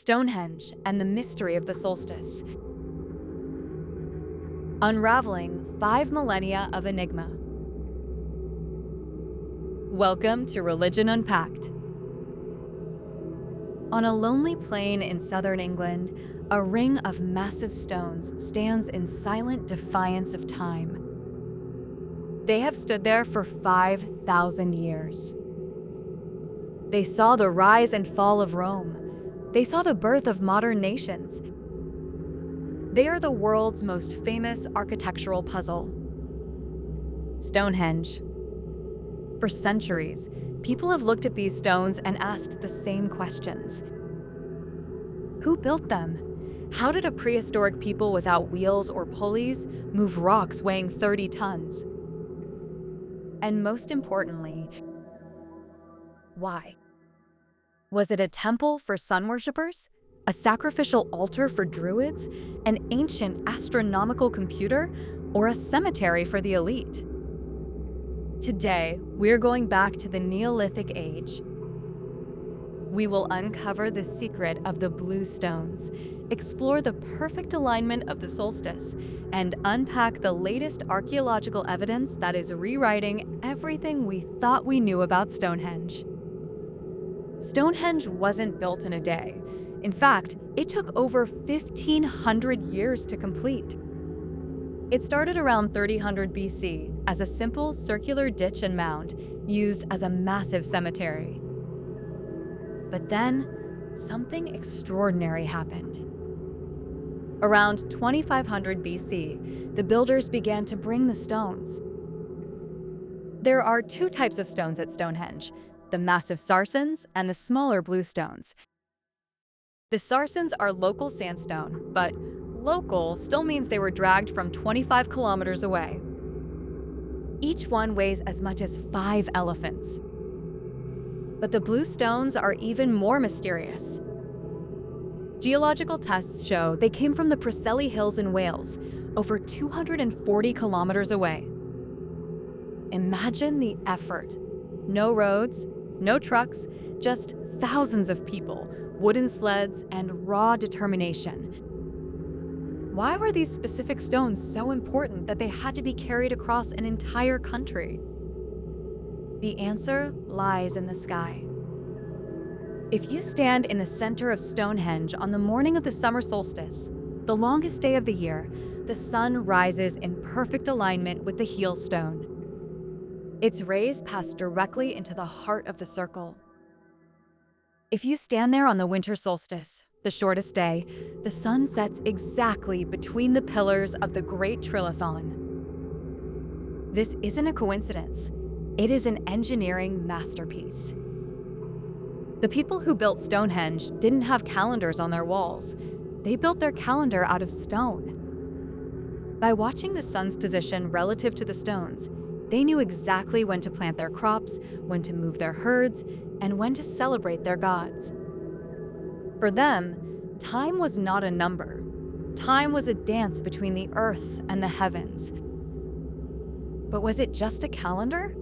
Stonehenge and the mystery of the solstice. Unraveling 5 millennia of enigma. Welcome to Religion Unpacked. On a lonely plain in southern England, a ring of massive stones stands in silent defiance of time. They have stood there for 5,000 years. They saw the rise and fall of Rome. They saw the birth of modern nations. They are the world's most famous architectural puzzle. Stonehenge. For centuries, people have looked at these stones and asked the same questions. Who built them? How did a prehistoric people without wheels or pulleys move rocks weighing 30 tons? And most importantly, why? Was it a temple for sun worshippers? A sacrificial altar for druids? An ancient astronomical computer? Or a cemetery for the elite? Today, we're going back to the Neolithic age. We will uncover the secret of the blue stones, explore the perfect alignment of the solstice, and unpack the latest archaeological evidence that is rewriting everything we thought we knew about Stonehenge. Stonehenge wasn't built in a day. In fact, it took over 1,500 years to complete. It started around 300 BC as a simple circular ditch and mound used as a massive cemetery. But then, something extraordinary happened. Around 2500 BC, the builders began to bring the stones. There are two types of stones at Stonehenge: the massive sarsens and the smaller blue stones. The sarsens are local sandstone, but local still means they were dragged from 25 kilometers away. Each one weighs as much as 5 elephants. But the blue stones are even more mysterious. Geological tests show they came from the Preseli Hills in Wales, over 240 kilometers away. Imagine the effort. No roads, no trucks, just thousands of people, wooden sleds, and raw determination. Why were these specific stones so important that they had to be carried across an entire country? The answer lies in the sky. If you stand in the center of Stonehenge on the morning of the summer solstice, the longest day of the year, the sun rises in perfect alignment with the heel stone. Its rays pass directly into the heart of the circle. If you stand there on the winter solstice, the shortest day, the sun sets exactly between the pillars of the Great Trilithon. This isn't a coincidence. It is an engineering masterpiece. The people who built Stonehenge didn't have calendars on their walls. They built their calendar out of stone. By watching the sun's position relative to the stones, they knew exactly when to plant their crops, when to move their herds, and when to celebrate their gods. For them, time was not a number. Time was a dance between the earth and the heavens. But was it just a calendar?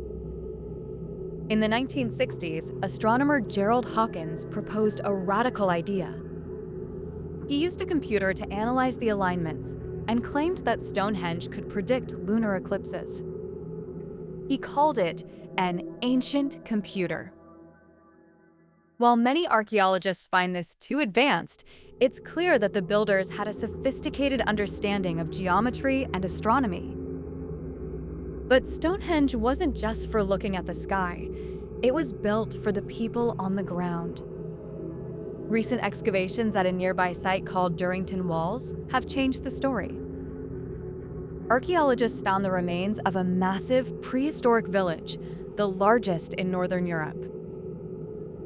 In the 1960s, astronomer Gerald Hawkins proposed a radical idea. He used a computer to analyze the alignments and claimed that Stonehenge could predict lunar eclipses. He called it an ancient computer. While many archaeologists find this too advanced, it's clear that the builders had a sophisticated understanding of geometry and astronomy. But Stonehenge wasn't just for looking at the sky. It was built for the people on the ground. Recent excavations at a nearby site called Durrington Walls have changed the story. Archaeologists found the remains of a massive prehistoric village, the largest in northern Europe.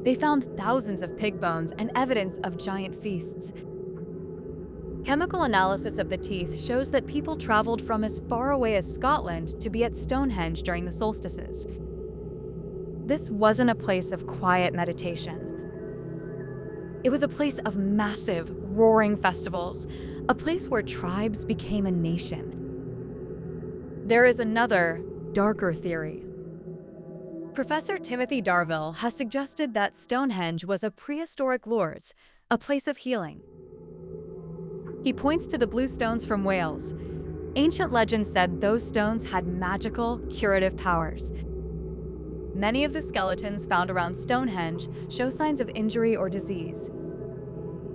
They found thousands of pig bones and evidence of giant feasts. Chemical analysis of the teeth shows that people traveled from as far away as Scotland to be at Stonehenge during the solstices. This wasn't a place of quiet meditation. It was a place of massive, roaring festivals, a place where tribes became a nation. There is another, darker theory. Professor Timothy Darville has suggested that Stonehenge was a prehistoric lures, a place of healing. He points to the blue stones from Wales. Ancient legends said those stones had magical, curative powers. Many of the skeletons found around Stonehenge show signs of injury or disease.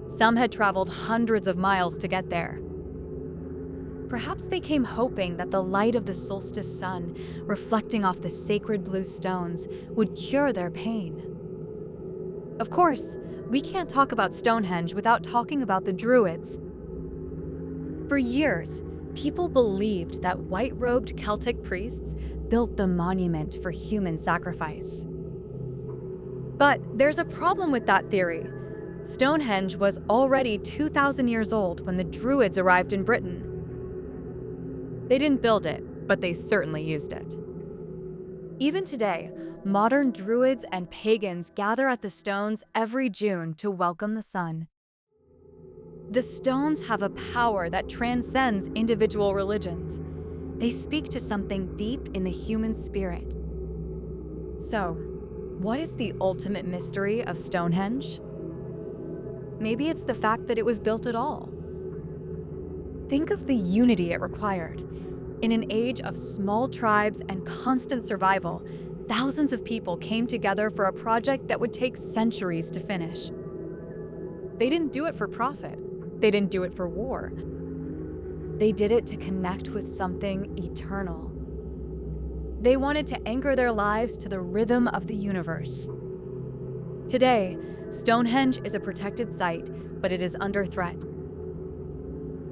Some had traveled hundreds of miles to get there. Perhaps they came hoping that the light of the solstice sun, reflecting off the sacred blue stones, would cure their pain. Of course, we can't talk about Stonehenge without talking about the Druids. For years, people believed that white-robed Celtic priests built the monument for human sacrifice. But there's a problem with that theory. Stonehenge was already 2,000 years old when the Druids arrived in Britain. They didn't build it, but they certainly used it. Even today, modern Druids and pagans gather at the stones every June to welcome the sun. The stones have a power that transcends individual religions. They speak to something deep in the human spirit. So, what is the ultimate mystery of Stonehenge? Maybe it's the fact that it was built at all. Think of the unity it required. In an age of small tribes and constant survival, thousands of people came together for a project that would take centuries to finish. They didn't do it for profit. They didn't do it for war. They did it to connect with something eternal. They wanted to anchor their lives to the rhythm of the universe. Today, Stonehenge is a protected site, but it is under threat.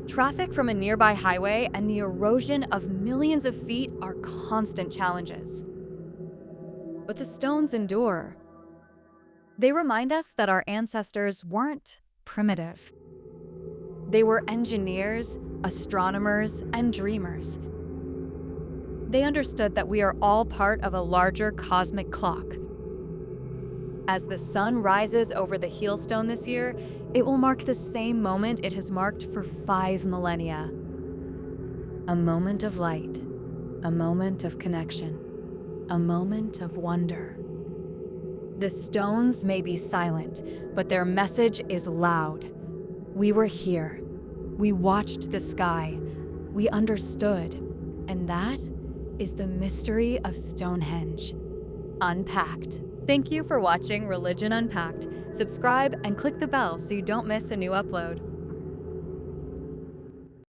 Traffic from a nearby highway and the erosion of millions of feet are constant challenges. But the stones endure. They remind us that our ancestors weren't primitive. They were engineers, astronomers, and dreamers. They understood that we are all part of a larger cosmic clock. As the sun rises over the Heelstone this year, it will mark the same moment it has marked for 5 millennia. A moment of light, a moment of connection, a moment of wonder. The stones may be silent, but their message is loud. We were here. We watched the sky. We understood. And that is the mystery of Stonehenge. Unpacked. Thank you for watching Religion Unpacked. Subscribe and click the bell so you don't miss a new upload.